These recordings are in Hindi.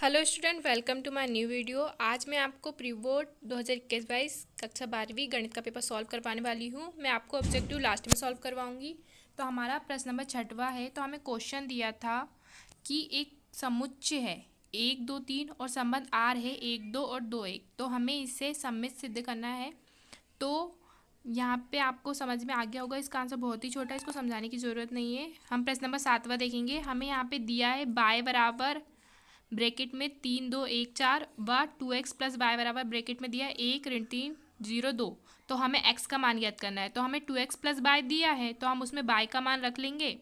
Hello student, welcome to my new video. आज मैं आपको प्री बोर्ड 2021-22 कक्षा 12वीं गणित का पेपर सॉल्व करवाने वाली हूँ। मैं आपको ऑब्जेक्टिव लास्ट में सॉल्व करवाऊंगी। तो हमारा प्रश्न नंबर 6वां है। तो हमें क्वेश्चन दिया था कि एक समुच्चय है 1 2 3 और संबंध आर है 1 2 और 2 1। तो हमें इसे सम्मित सिद्ध करना है। तो यहाँ पे आपको समझ में आ गया होगा, इसका आंसर बहुत ही छोटा है, इसको समझाने की ज़रूरत नहीं है। हम प्रश्न नंबर 7वां देखेंगे। हमें यहाँ पे दिया है बाय बराबर ब्रैकेट में 3 2 1 4 व 2x प्लस वाई बराबर ब्रैकेट में दिया है 1 ऋण 3 0 2। तो हमें x का मान ज्ञात करना है। तो हमें 2x प्लस वाई दिया है तो हम उसमें y का मान रख लेंगे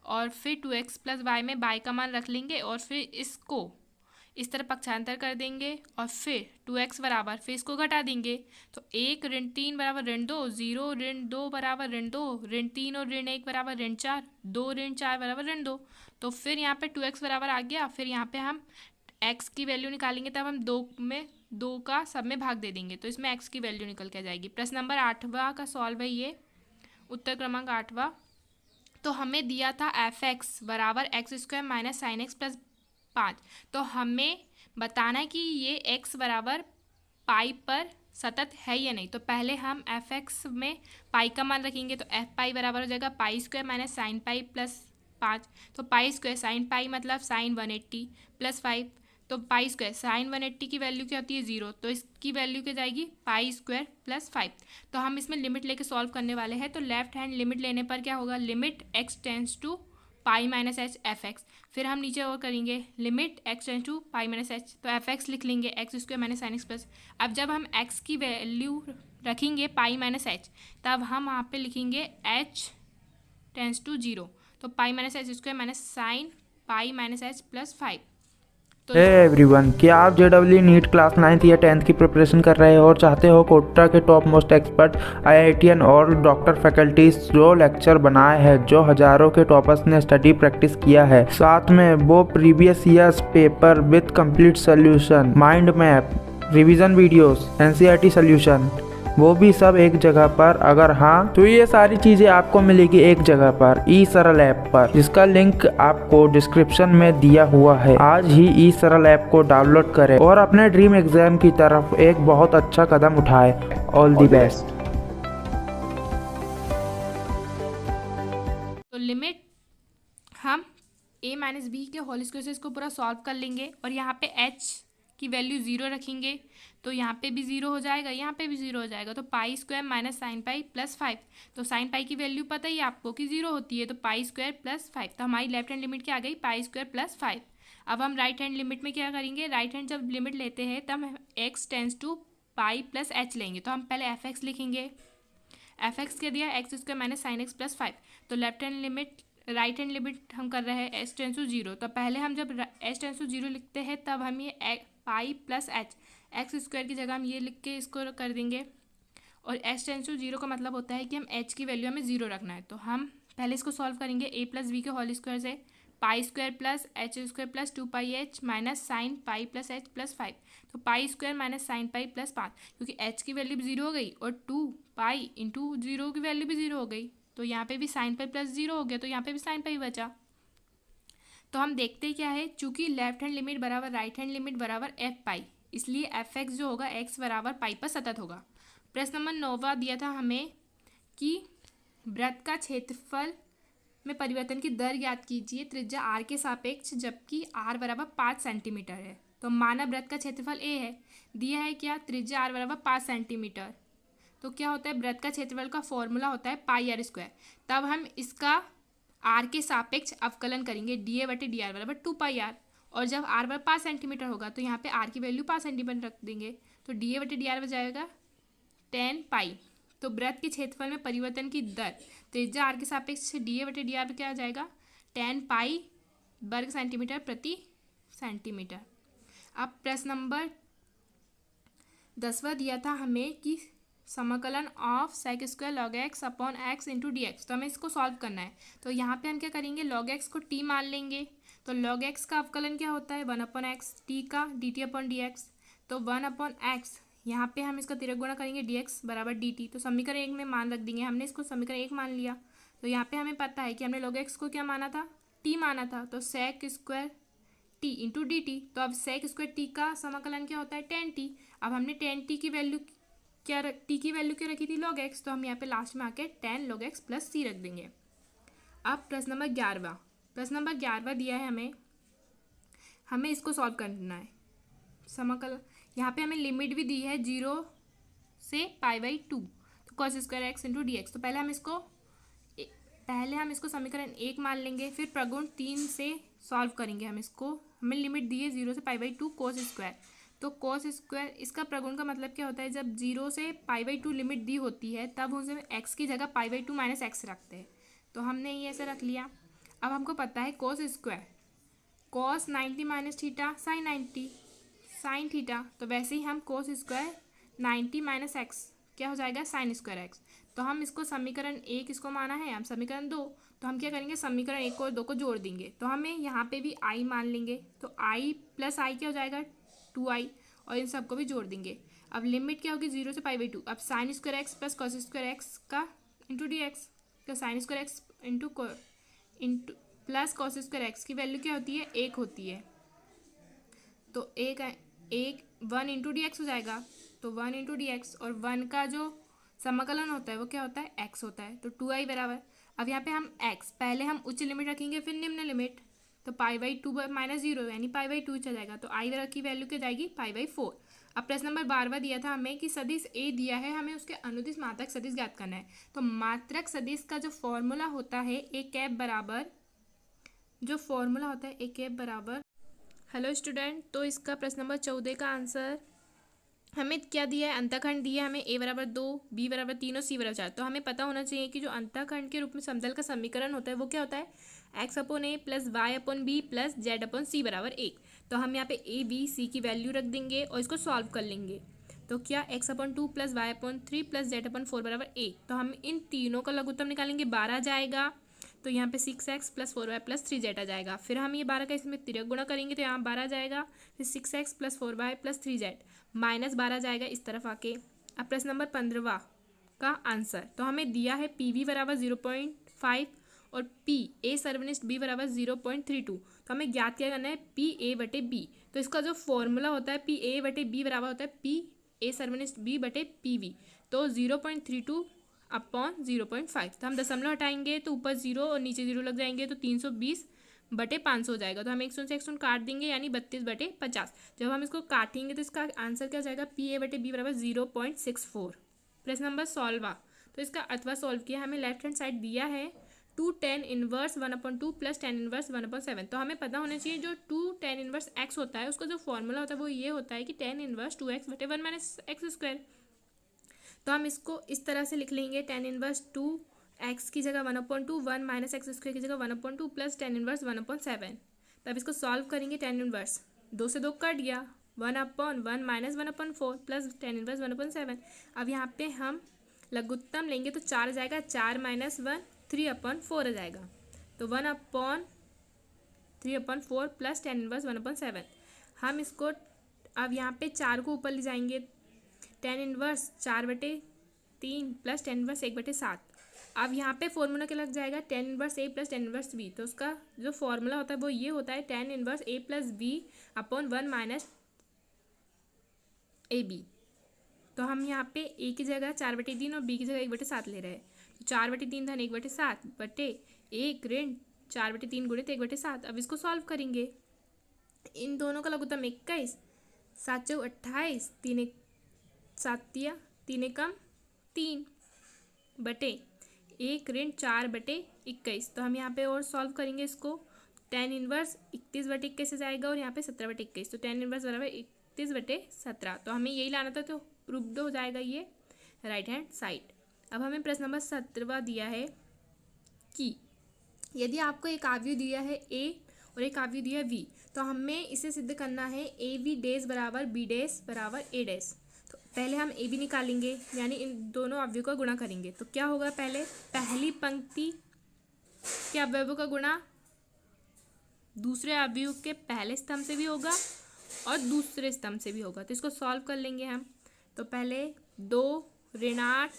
और फिर 2x प्लस वाई में y का मान रख लेंगे और फिर इसको इस तरह पक्षांतर कर देंगे और फिर 2x बराबर फिर इसको घटा देंगे। तो 1 ऋण 3 बराबर ऋण 2, 0 ऋण 2 बराबर ऋण 2, ऋण 3 और ऋण 1 बराबर ऋण 4, 2 ऋण 4 बराबर ऋण 2। तो फिर यहाँ पे 2x बराबर आ गया। फिर यहाँ पे हम x की वैल्यू निकालेंगे, तब हम 2 का सब में भाग दे देंगे तो इसमें x की वैल्यू निकल के आ जाएगी। प्रश्न नंबर 8वां का सॉल्व है ये, उत्तर क्रमांक 8वां। तो हमें दिया था f(x) बराबर x² minus sine x plus 5। तो हमें बताना है कि ये x बराबर पाई पर सतत है या नहीं। तो पहले हम f(x) में पाई का मान रखेंगे। तो f पाई बराबर हो जाएगा पाई² माइनस साइन पाई प्लस 5। तो पाई² साइन पाई मतलब साइन 180 प्लस 5। तो पाई² साइन 180 की वैल्यू क्या होती है 0, तो इसकी वैल्यू क्या जाएगी पाई² प्लस 5। तो हम इसमें लिमिट लेके सॉल्व करने वाले हैं। तो लेफ्ट हैंड लिमिट लेने पर क्या होगा, limit x tends to pi minus h f(x). फिर हम नीचे और करेंगे limit x tends to pi minus h. तो f(x) लिख लेंगे x² minus sine x plus. अब जब हम x की वैल्यू रखेंगे पाई माइनस एच, तब हम वहाँ पे लिखेंगे h टेंस टू 0। तो pi minus h square minus sine pi minus h plus 5। तो हे एवरीवन, क्या आप जेडब्ल्यू नीट क्लास 9th या 10th की प्रिपरेशन कर रहे हो और चाहते हो कोटा के टॉप मोस्ट एक्सपर्ट आईआईटीएन और डॉक्टर फैकल्टीज जो लेक्चर बनाए हैं, जो हजारों के टॉपर्स ने स्टडी प्रैक्टिस किया है, साथ में वो previous years paper with complete solution, mind map, revision videos, NCERT solution, वो भी सब एक जगह पर? अगर हाँ, तो ये सारी चीजें आपको मिलेगी एक जगह पर, ई सरल ऐप पर, जिसका लिंक आपको डिस्क्रिप्शन में दिया हुआ है। आज ही ई सरल ऐप को डाउनलोड करें और अपने ड्रीम एग्जाम की तरफ एक बहुत अच्छा कदम उठाएं। All the best. तो लिमिट हम a माइनस बी के होल स्क्वायर से इसको पूरा सॉल्व कर लेंगे और यहाँ पे h की वैल्यू 0 रखेंगे। तो यहाँ पे भी 0 हो जाएगा, यहाँ पे भी 0 हो जाएगा। तो पाई² माइनस साइन पाई प्लस 5। तो साइन पाई की वैल्यू पता ही आपको कि 0 होती है। तो पाई² प्लस 5। तो हमारी लेफ्ट हैंड लिमिट क्या आ गई पाई² प्लस 5। अब हम राइट हैंड लिमिट में क्या करेंगे, राइट हैंड जब लिमिट लेते हैं तब हम x tends to pi plus h लेंगे। तो हम पहले f(x) लिखेंगे। f(x) क्या दिया x² minus sine x plus 5। तो left hand limit right hand limit हम कर रहे हैं h टेंस टू 0। तो पहले हम जब h टेंस टू 0 लिखते हैं तब हम ये पाई प्लस h x² की जगह हम ये लिख के इसको कर देंगे। और h टेंस टू 0 का मतलब होता है कि हम h की वैल्यू हमें 0 रखना है। तो हम पहले इसको सॉल्व करेंगे a प्लस बी के होल स्क्वायर से। पाई² प्लस h² प्लस 2 पाई h माइनस साइन पाई प्लस h प्लस 5। तो पाई² माइनस साइन पाई प्लस 5, क्योंकि h की वैल्यू भी 0 हो गई और 2 पाई इंटू 0 की वैल्यू भी 0 हो गई। तो यहाँ पे भी साइन पाई प्लस 0 हो गया, तो यहाँ पे भी साइन पाई बचा। तो हम देखते हैं क्या है, चूंकि लेफ्ट हैंड लिमिट बराबर राइट हैंड लिमिट बराबर एफ पाई, इसलिए f(x) जो होगा x बराबर पाई पर सतत होगा। प्रश्न नंबर 9वां दिया था हमें कि वृत्त का क्षेत्रफल में परिवर्तन की दर ज्ञात कीजिए त्रिज्या r के सापेक्ष जबकि r बराबर 5 सेंटीमीटर है। तो मानव वृत्त का क्षेत्रफल a है, दिया है क्या त्रिज्या r बराबर 5 सेंटीमीटर। तो क्या होता है, वृत्त का क्षेत्रफल का फॉर्मूला होता है पाई r स्क्वायर। तब हम इसका r के सापेक्ष अवकलन करेंगे, डी ए बटे डी आर बराबर 2 पाई r। और जब r बराबर 5 सेंटीमीटर होगा तो यहाँ पे r की वैल्यू 5 सेंटीमीटर रख देंगे। तो डी ए बटे डी आर हो जाएगा 10 पाई। तो वृत्त के क्षेत्रफल में परिवर्तन की दर त्रिज्या r के सापेक्ष डी ए बटे डी आर पे क्या आ जाएगा 10 पाई वर्ग सेंटीमीटर प्रति सेंटीमीटर। अब प्रश्न नंबर 10वां दिया था हमें कि समाकलन of sec² log x upon x into D x. तो हमें इसको सॉल्व करना है। तो यहाँ पे हम क्या करेंगे, log x को t मान लेंगे। तो log x का अवकलन क्या होता है 1/x, t का dt अपॉन डी एक्स। तो 1/x यहाँ पे हम इसका तिरक गुणा करेंगे dx बराबर dt। तो समीकरण 1 में मान रख देंगे, हमने इसको समीकरण 1 मान लिया। तो यहाँ पे हमें पता है कि हमने log x को क्या माना था, t माना था। तो sec² T into D t. तो अब सेक स्क्वायर टी का समाकलन क्या होता है 10t। अब हमने 10t की वैल्यू टी की वैल्यू क्या रखी थी log x, तो हम यहाँ पे लास्ट में आके 10 log x प्लस c रख देंगे। अब प्रश्न नंबर 11 दिया है हमें इसको सॉल्व करना है। समाकलन यहाँ पे हमें लिमिट भी दी है 0 से π/2, तो cos square x into D x. तो पहले हम इसको समीकरण 1 मान लेंगे, फिर प्रगुण 3 से सॉल्व करेंगे हम इसको। हमें लिमिट दी है 0 से π/2 cos स्क्वायर, तो cos स्क्वायर इसका प्रगुण का मतलब क्या होता है, जब 0 से π/2 लिमिट दी होती है तब उसमें x की जगह π/2 माइनस एक्स रखते हैं। तो हमने ये ऐसे रख लिया। अब हमको पता है cos square cos 90 minus theta sine 90 sine theta, तो वैसे ही हम cos स्क्वायर 90 माइनस एक्स क्या हो जाएगा साइन स्क्वायर एक्स। तो हम इसको समीकरण 1 इसको माना है, हम समीकरण 2, तो हम क्या करेंगे समीकरण 1 और 2 को जोड़ देंगे। तो हमें यहाँ पे भी i मान लेंगे, तो i प्लस i क्या हो जाएगा 2i, और इन सबको भी जोड़ देंगे। अब लिमिट क्या होगी 0 से π/2। अब sine square x plus cos square x का इंटू डी एक्स, तो sine square x into plus cos square x की वैल्यू क्या होती है 1 होती है, तो एक 1 इंटू डी एक्स हो जाएगा। तो 1 इंटू डी एक्स, और 1 का जो समाकलन होता है वो क्या होता है x होता है, तो 2i बराबर। अब यहाँ पे हम x पहले हम उच्च लिमिट रखेंगे फिर निम्न लिमिट, तो π/2 माइनस 0 यानी π/2 चल जाएगा, तो i की वैल्यू क्या जाएगी π/4। अब प्रश्न नंबर 12 दिया था हमें कि सदिश a दिया है, हमें उसके अनुदिश मात्रक सदिश ज्ञात करना है। तो मात्रक सदिश का जो फॉर्मूला होता है a कैप बराबर हेलो स्टूडेंट, तो इसका प्रश्न नंबर 14 का आंसर हमें क्या दिया है, अंतःखंड दिया है हमें a बराबर 2, b बराबर 3 और c बराबर 4। तो हमें पता होना चाहिए कि जो अंतःखंड के रूप में समतल का समीकरण होता है वो क्या होता है x/a plus y/b plus z/c बराबर 1। तो हम यहाँ पे a b c की वैल्यू रख देंगे और इसको सॉल्व कर लेंगे। तो क्या x/2 plus y/3 plus z/4 बराबर 1। तो हम इन तीनों का लघुत्तम निकालेंगे, 12 जाएगा, तो यहाँ पे 6x plus 4y plus 3z आ जाएगा। फिर हम ये 12 का इसमें तिर्यक गुणा करेंगे, तो यहाँ 12 जाएगा, फिर 6x plus 4y plus 3z minus 12 जाएगा इस तरफ आके। अब प्रश्न नंबर 15 का आंसर, तो हमें दिया है PV बराबर 0.5 और PA सर्वनिष्ठ B बराबर 0.32। तो हमें ज्ञात क्या करना है PA/B। तो इसका जो फॉर्मूला होता है PA/B बराबर होता है PA सर्वनिष्ठ B/PV, तो 0.32 अपॉन 0.5। तो हम दशमलव हटाएंगे तो ऊपर 0 और नीचे 0 लग जाएंगे, तो 320/500 हो जाएगा। तो हम 100 से 100 काट देंगे यानी 32/50। जब हम इसको काटेंगे तो इसका आंसर क्या हो जाएगा PA/B बराबर 0.64। प्रश्न नंबर 16, तो इसका अथवा सॉल्व किया, हमें लेफ्ट हैंड साइड दिया है 2 tan inverse 1/2 plus tan inverse 1/7। तो हमें पता होना चाहिए जो 2 tan इनवर्स x होता है उसका जो फॉर्मूला होता है वो ये होता है कि tan inverse 2x/1 minus x square. तो हम इसको इस तरह से लिख लेंगे, tan इनवर्स 2x की जगह 1/2, 1 माइनस एक्स स्क्वायर की जगह 1/2 प्लस tan इनवर्स 1/7। तब इसको सॉल्व करेंगे, tan इनवर्स 2 से 2 कट गया, 1/1 माइनस 1/4 प्लस tan इनवर्स 1/7। अब यहाँ पे हम लघुत्तम लेंगे तो 4 जाएगा, 4 माइनस 1 3/4 आ जाएगा, तो 1/3/4 प्लस tan इनवर्स 1/7। हम इसको अब यहाँ पे 4 को ऊपर ले जाएंगे, tan inverse 4/3 plus tan inverse 1/7। अब यहाँ पे फॉर्मूला क्या लग जाएगा tan inverse a plus tan inverse b। तो उसका जो फॉर्मूला होता है वो ये होता है tan inverse a plus b upon 1 minus ab। तो हम यहाँ पे a की जगह 4/3 और b की जगह 1/7 ले रहे हैं, तो 4/3 धन 1/7 बटे 1 ऋण 4/3 गुणित 1/7। अब इसको सॉल्व करेंगे, इन दोनों का लघुत्तम 21, 7 × 28, 3 × 7 3 एकम 3 बटे 1 ऋण 4/21। तो हम यहाँ पे और सॉल्व करेंगे इसको, tan इनवर्स 31/21 से जाएगा और यहाँ पे 17/21, तो tan इनवर्स बराबर 31/17। तो हमें यही लाना था, तो प्रूव्ड हो जाएगा ये राइट हैंड साइड। अब हमें प्रश्न नंबर 17 दिया है कि यदि आपको एक आव्यूह दिया है A और एक आव्यूह दिया है V, तो हमें इसे सिद्ध करना है AB डैश बराबर B डैश बराबर A डैश। तो पहले हम AB निकालेंगे यानी इन दोनों अवयवों का गुणा करेंगे। तो क्या होगा, पहली पंक्ति के अवयवों का गुणा दूसरे अवयव के पहले स्तंभ से भी होगा और दूसरे स्तंभ से भी होगा। तो इसको सॉल्व कर लेंगे हम। तो पहले 2 ऋण 8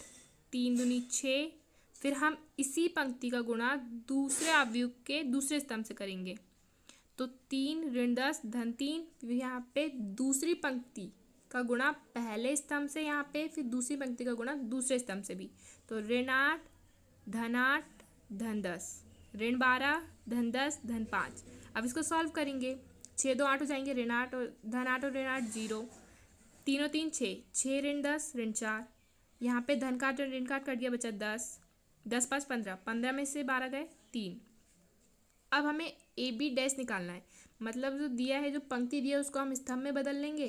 3 दूनी 6, फिर हम इसी पंक्ति का गुणा दूसरे अवयव के दूसरे स्तंभ से करेंगे। तो 3 ऋण 10 धन 3, फिर यहाँ पे दूसरी पंक्ति का गुणा पहले स्तंभ से यहाँ पे, फिर दूसरी पंक्ति का गुणा दूसरे स्तंभ से भी। तो ऋण 8 धन 8 धन 10, ऋण 12 धन 10 धन 5। अब इसको सॉल्व करेंगे, 6 2 8 हो जाएंगे, ऋण 8 और धन 8 और ऋण 8 0, 3 और 3 6, 6 ऋण 10 ऋण 4, यहाँ पे धन का 8 और ऋण का 8 कट गया, बचा 10, 10 5 15, 15 में से 12 गए 3। अब हमें ए बी डैश निकालना है, मतलब जो दिया है, जो पंक्ति दिया है उसको हम स्तंभ में बदल लेंगे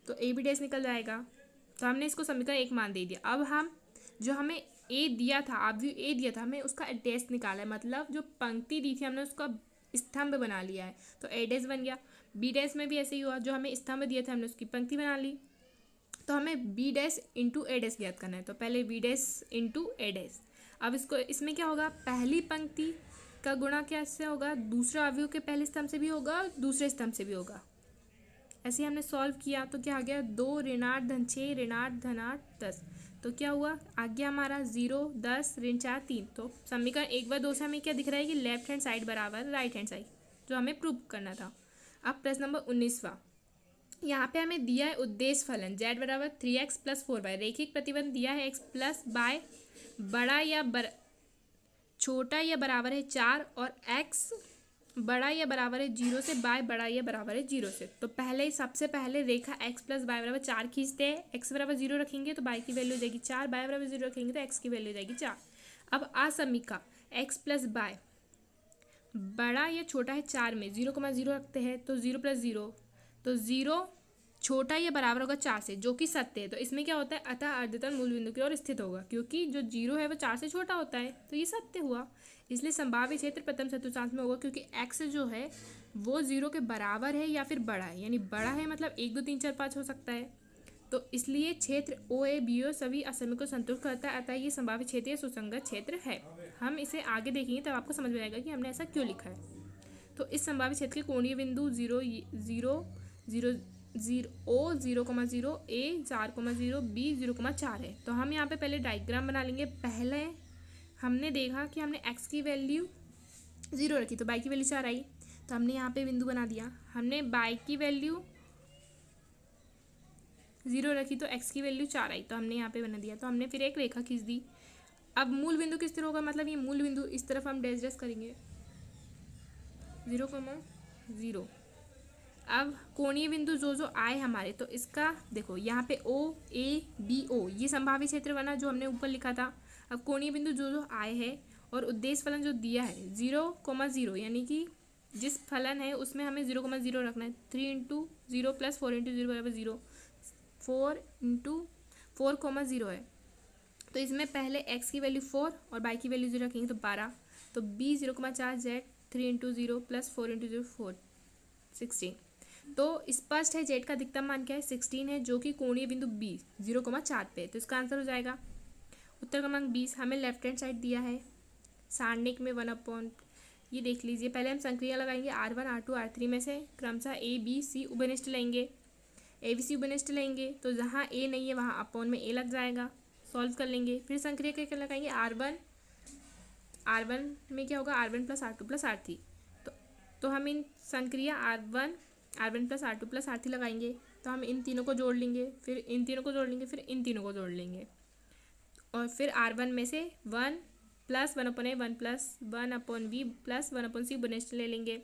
तो ए बी डैश निकल जाएगा। तो हमने इसको समीकरण 1 मान दे दिया। अब हम जो हमें ए दिया था, आप ए दिया था, हमें उसका डैश निकाला है, मतलब जो पंक्ति दी थी हमने उसका स्तंभ बना लिया है, तो ए डैश बन गया। बी डैश में भी ऐसे ही हुआ, जो हमें स्तंभ दिया था हमने उसकी पंक्ति बना ली। तो हमें बी डैश इंटू ए डैश ज्ञात करना है, तो पहले बी डैश इंटू ए डैश। अब इसको इसमें क्या होगा, पहली पंक्ति का गुणा कैसे होगा, दूसरा अवयव के पहले स्तंभ से भी होगा और दूसरे स्तंभ से भी होगा। ऐसे ही हमने सॉल्व किया तो क्या आ गया, 2 ऋण 8 धन 6 ऋण 8 धन 8 10। तो क्या हुआ, आ गया हमारा 0 10 ऋण 4 3। तो समीकरण 1 व 2 से हमें क्या दिख रहा है कि लेफ्ट हैंड साइड बराबर राइट हैंड साइड, जो हमें प्रूव करना था। अब प्रश्न नंबर 19वां, यहाँ पे हमें दिया है उद्देश्य फलन z बराबर 3x + 4y। रेखिक प्रतिबंध दिया है x प्लस बाय बड़ा या छोटा या बराबर है 4 और x बड़ा या बराबर है 0 से, बाय बड़ा या बराबर है 0 से। तो पहले सबसे पहले रेखा x प्लस बाय बराबर 4 खींचते हैं। x बराबर 0 रखेंगे तो बाय की वैल्यू हो जाएगी 4, बाय बराबर 0 रखेंगे तो x की वैल्यू हो जाएगी 4। अब असमीका x प्लस बाय बड़ा या छोटा है 4 में 0,0 रखते हैं, तो 0 + 0, तो 0 छोटा या बराबर होगा 4 से, जो कि सत्य है। तो इसमें क्या होता है, अतः अर्धतल मूल बिंदु की ओर स्थित होगा, क्योंकि जो 0 है वो 4 से छोटा होता है, तो ये सत्य हुआ। इसलिए संभाव्य क्षेत्र प्रथम चतुर्थांश में होगा, क्योंकि x जो है वो 0 के बराबर है या फिर बड़ा है, यानी बड़ा है मतलब 1 2 3 4 5 हो सकता है। तो इसलिए क्षेत्र ओ ए बी ओ सभी असमय को संतुष्ट करता है, अतः ये संभाव्य क्षेत्र या सुसंगत क्षेत्र है। हम इसे आगे देखेंगे तब आपको समझ में आएगा कि हमने ऐसा क्यों लिखा है। तो इस संभाव्य क्षेत्र के कोणीय बिंदु 0 0 0 0 O 0,0 A 4,0 B 0,4 है। तो हम यहाँ पे पहले डायग्राम बना लेंगे। पहले हमने देखा कि हमने x की वैल्यू 0 रखी तो y की वैल्यू 4 आई, तो हमने यहाँ पे बिंदु बना दिया। हमने y की वैल्यू 0 रखी तो x की वैल्यू 4 आई, तो हमने यहाँ पे बना दिया। तो हमने फिर एक रेखा खींच दी। अब मूल बिंदु किस तरह होगा, मतलब ये मूल बिंदु इस तरफ हम डैश डैश करेंगे 0,0। अब कोणीय बिंदु जो आए हमारे, तो इसका देखो यहाँ पे O A B O ये संभावित क्षेत्र बना जो हमने ऊपर लिखा था। अब कोणीय बिंदु जो आए है और उद्देश्य फलन जो दिया है 0,0, यानी कि जिस फलन है उसमें हमें 0,0 रखना है। 3 × 0 + 4 × 0 बराबर 0, 4 × 4,0 है। तो इसमें पहले x की वैल्यू 4 और y की वैल्यू 0 रखेंगे तो 12, तो B 0,4 Z 3 × 0 + 4 × 0 4 16। तो स्पष्ट है जेड का अधिकतम मान क्या है 16 है, जो कि कोणीय बिंदु B 0,4 पे है। तो इसका आंसर हो जाएगा उत्तर क्रमांक 20। हमें लेफ्ट हैंड साइड दिया है सारणिक में 1/, ये देख लीजिए। पहले हम संक्रिया लगाएंगे R1 R2 R3 में से क्रमशः A B C उभयनिष्ठ लेंगे, A B C उभयनिष्ठ लेंगे, तो जहाँ A नहीं है वहाँ अपॉन में A लग जाएगा। सॉल्व कर लेंगे। फिर संक्रिया क्या लगाएंगे R1 में क्या होगा R1 + R2 + R3। तो हम इन संक्रिया R1 + R2 + R3 लगाएंगे, तो हम इन तीनों को जोड़ लेंगे, फिर इन तीनों को जोड़ लेंगे, फिर इन तीनों को जोड़ लेंगे, और फिर R1 में से 1 + 1/A 1 + 1/V + 1/C उभयनिष्ठ ले लेंगे,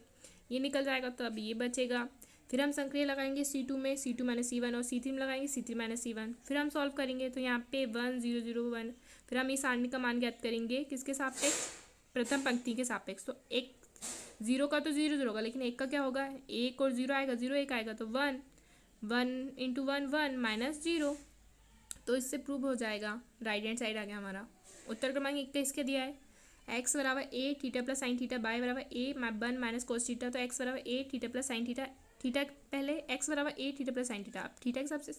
ये निकल जाएगा। तो अब ये बचेगा। फिर हम संक्रिया लगाएंगे C2 में C2 - C1 और C3 में लगाएंगे C3 - C1। फिर हम सॉल्व करेंगे तो यहाँ पे 1 0 0 1। फिर हम इस सारणी का मान ज्ञात करेंगे किसके सापेक्ष, प्रथम पंक्ति के सापेक्ष। तो एक 0 का तो 0 0 होगा, लेकिन 1 का क्या होगा, 1 और 0 आएगा, 0 1 आएगा, तो 1 1 × 1 1 - 0। तो इससे प्रूव हो जाएगा। राइट हैंड साइड आ गया हमारा। उत्तर क्रमांक 21 के दिया है x बराबर a theta + sin theta, y बराबर a 1 - cos थीटा। तो x बराबर a theta + sin theta, theta पहले x बराबर a थीटा + sin थीटा। अब थीटा के हिसाब से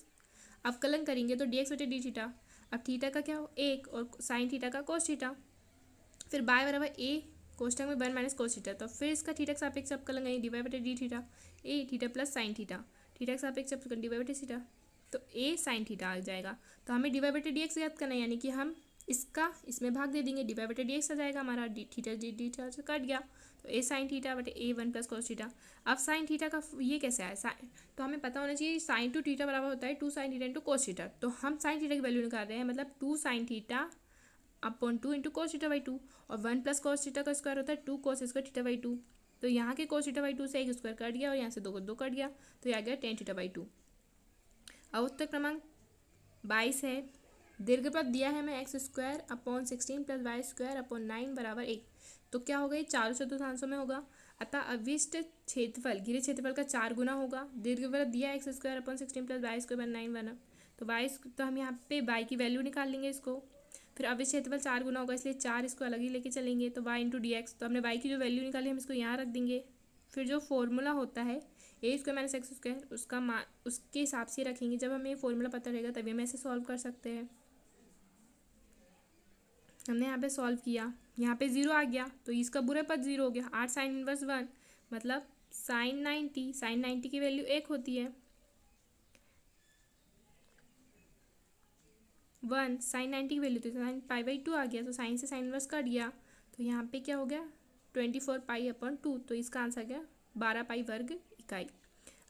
अवकलन करेंगे तो dx/d थीटा। अब थीटा का क्या हो 1 और sin थीटा का cos थीटा। फिर y बराबर a कोष्टक में 1 - cos थीटा। तो फिर इसका थीटा के सापेक्ष अवकलन करेंगे dy/d theta, a theta + sin theta, theta के सापेक्ष अवकलन dy/d थीटा, तो a sin थीटा आ जाएगा। तो हमें dy/dx ज्ञात करना है, यानी कि हम इसका इसमें भाग दे देंगे, dy/dx आ जाएगा हमारा, थीटा d थीटा से कट गया। तो ए साइन थीटा बटे ए वन प्लस कॉस थीटा। अब साइन थीटा का ये कैसे आया, साइन तो हमें पता होना चाहिए साइन टू थीटा बराबर होता है 2 sine theta into cos theta. तो हम साइन थीटा की वैल्यू निकाल रहे हैं, मतलब 2 sine theta upon 2 into cos theta by 2, और 1 प्लस कॉस थीटा का स्क्वायर होता है 2 कॉस स्क्वायर थीटा बाई 2। तो यहाँ के कॉस थीटा बाई 2 से एक स्क्वायर कट गया और यहाँ से 2 को 2 कट गया, तो ये आ गया tan थीटा बाई 2। अब उत्तर क्रमांक 22 है। दीर्घपथ दिया है हमें x square upon 16 plus y square upon 9 बराबर 1। तो क्या होगा, ये चारों चतुर्थांशों में होगा, अतः अविष्ट क्षेत्रफल घिरे क्षेत्रफल का 4 गुना होगा। दीर्घवृत्त दिया x square upon 16 plus y square by 9 बना, तो वाई तो हम यहाँ पे वाई की वैल्यू निकाल लेंगे इसको, फिर अविष्ट क्षेत्रफल 4 गुना होगा इसलिए 4 इसको अलग ही लेके चलेंगे, तो वाई इंटू डी एक्स। तो हमने वाई की जो वैल्यू निकाली हम इसको यहाँ रख देंगे, फिर जो फॉर्मूला होता है ए स्क्वायर माइनस एक्स स्क्वायर उसका उसके हिसाब से रखेंगे। जब हमें ये फॉर्मूला पता रहेगा तभी हम ऐसे सॉल्व कर सकते हैं। हमने यहाँ पे सॉल्व किया, यहाँ पे 0 आ गया तो इसका बुरा पद 0 हो गया। 8 साइन इनवर्स 1 मतलब साइन 90, साइन 90 की वैल्यू 1 होती है। 1 साइन 90 की वैल्यू थी, साइन पाई बाई 2 आ गया, तो साइन से साइन इनवर्स कट गया, तो यहाँ पे क्या हो गया 24 पाई अपॉन 2, तो इसका आंसर क्या 12 पाई वर्ग इकाई।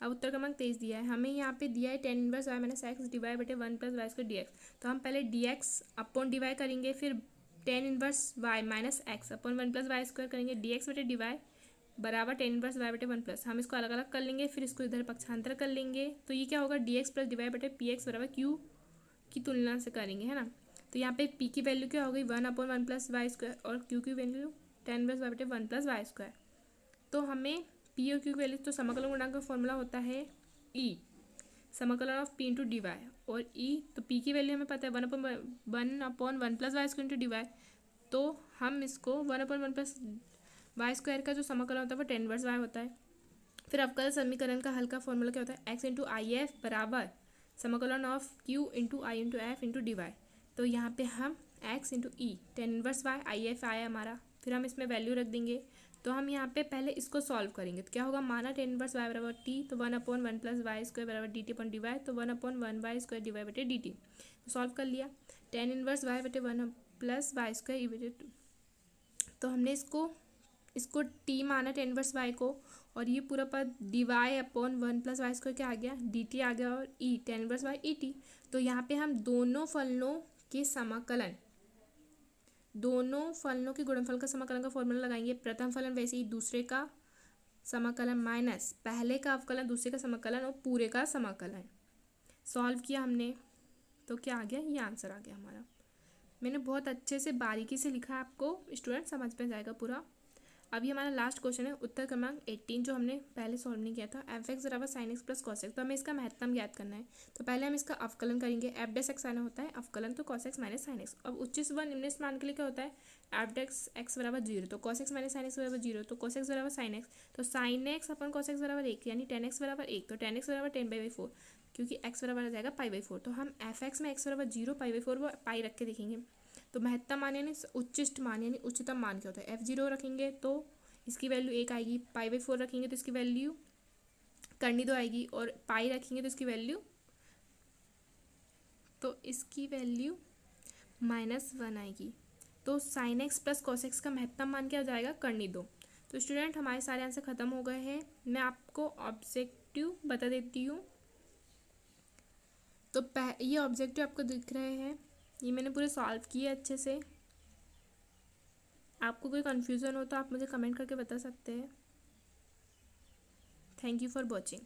अब उत्तर क्रमांक 23 दिया है हमें, यहाँ पे दिया है tan inverse y minus x divide बटे 1 plus y square d x. तो हम पहले डी एक्स अपॉन डिवाइड करेंगे, फिर tan inverse y minus x upon 1 plus y square करेंगे, डी एक्स बटे डिवाइड बराबर tan इनवर्स वाई बटे 1 प्लस, हम इसको अलग अलग कर लेंगे, फिर इसको इधर पक्षांतर कर लेंगे, तो ये क्या होगा डी एक्स प्लस डिवाइड बटे पी एक्स बराबर क्यू की तुलना से करेंगे, है ना। तो यहाँ पे p की वैल्यू क्या हो गई 1 अपॉन 1 प्लस वाई स्क्वायर, और q की वैल्यू tan इनवर्स वाई बटे 1 प्लस वाई स्क्वायर। तो हमें p और q की वैल्यू, तो समाकलन गुणांक का फॉर्मूला होता है e समाकलन of p into d y, और e तो p की वैल्यू हमें पता है 1 upon 1 plus y square into d y, तो हम इसको 1 अपॉन 1 प्लस वाई स्क्वायर का जो समाकलन होता है वो tan इनवर्स वाई होता है। फिर अवकल समीकरण का हल का फॉर्मूला क्या होता है x इंटू आई एफ बराबर समाकलन of q into I into F into d y. तो यहाँ पे हम x into e tan inverse y I F आया हमारा, फिर हम इसमें वैल्यू रख देंगे। तो हम यहाँ पे पहले इसको सॉल्व करेंगे, तो क्या होगा माना tan इनवर्स वाई बराबर t, तो 1 अपॉन 1 प्लस वाई स्क्वायर बराबर d t upon d y, तो 1 upon 1 y square d y बटे डी टी। तो सॉल्व कर लिया, tan इनवर्स वाई बटे 1 प्लस वाई स्क्वायर ई बटे 2, तो हमने इसको t माना tan इनवर्स वाई को, और ये पूरा पद d y upon 1 plus y square क्या आ गया डी टी आ गया, और e tan inverse y e t. तो यहाँ पे हम दोनों फलनों के समाकलन, दोनों फलनों के गुणनफल का समाकलन का फॉर्मूला लगाएंगे। प्रथम फलन वैसे ही दूसरे का समाकलन माइनस पहले का अवकलन दूसरे का समाकलन और पूरे का समाकलन। सॉल्व किया हमने तो क्या आ गया, ये आंसर आ गया हमारा। मैंने बहुत अच्छे से बारीकी से लिखा है, आपको स्टूडेंट समझ में जाएगा पूरा। अभी हमारा लास्ट क्वेश्चन है उत्तर क्रमांक 18, जो हमने पहले सॉल्व नहीं किया था, एफ एक्स बराबर sine x plus cos x. तो हमें इसका महत्तम ज्ञात करना है, तो पहले हम इसका अवकलन करेंगे। एफ डेस एक्स आना होता है अवकलन, तो cos x minus sine x. अब उच्च व निम्नलिखित मान के लिए क्या होता है, एफ डेस एक्स बराबर 0, तो cos x minus sine x बराबर 0, तो कॉस एक्स बराबर साइन एक्स, तो sine x upon cos x बराबर 1 यानी tan एक्स बराबर 1, तो tan एक्स बराबर 10/4, क्योंकि एक्स बराबर आ जाएगा पाई/4। तो हम एफ एक्स में एक्स बराबर 0 पाई/4 वो पाई रख के देखेंगे। तो महत्तम मान यानी उच्चिष्ट मान यानी उच्चतम मान क्या होता है, f0 रखेंगे तो इसकी वैल्यू 1 आएगी, पाई/4 रखेंगे तो इसकी वैल्यू करनी 2 आएगी, और पाई रखेंगे तो इसकी वैल्यू -1 आएगी। तो sine x plus cos x का महत्तम मान क्या हो जाएगा, करनी 2। तो स्टूडेंट हमारे सारे आंसर खत्म हो गए हैं। मैं आपको ऑब्जेक्टिव बता देती हूँ। तो ये ऑब्जेक्टिव आपको दिख रहे हैं, ये मैंने पूरे सॉल्व किए अच्छे से। आपको कोई कन्फ्यूज़न हो तो आप मुझे कमेंट करके बता सकते हैं। Thank you for watching.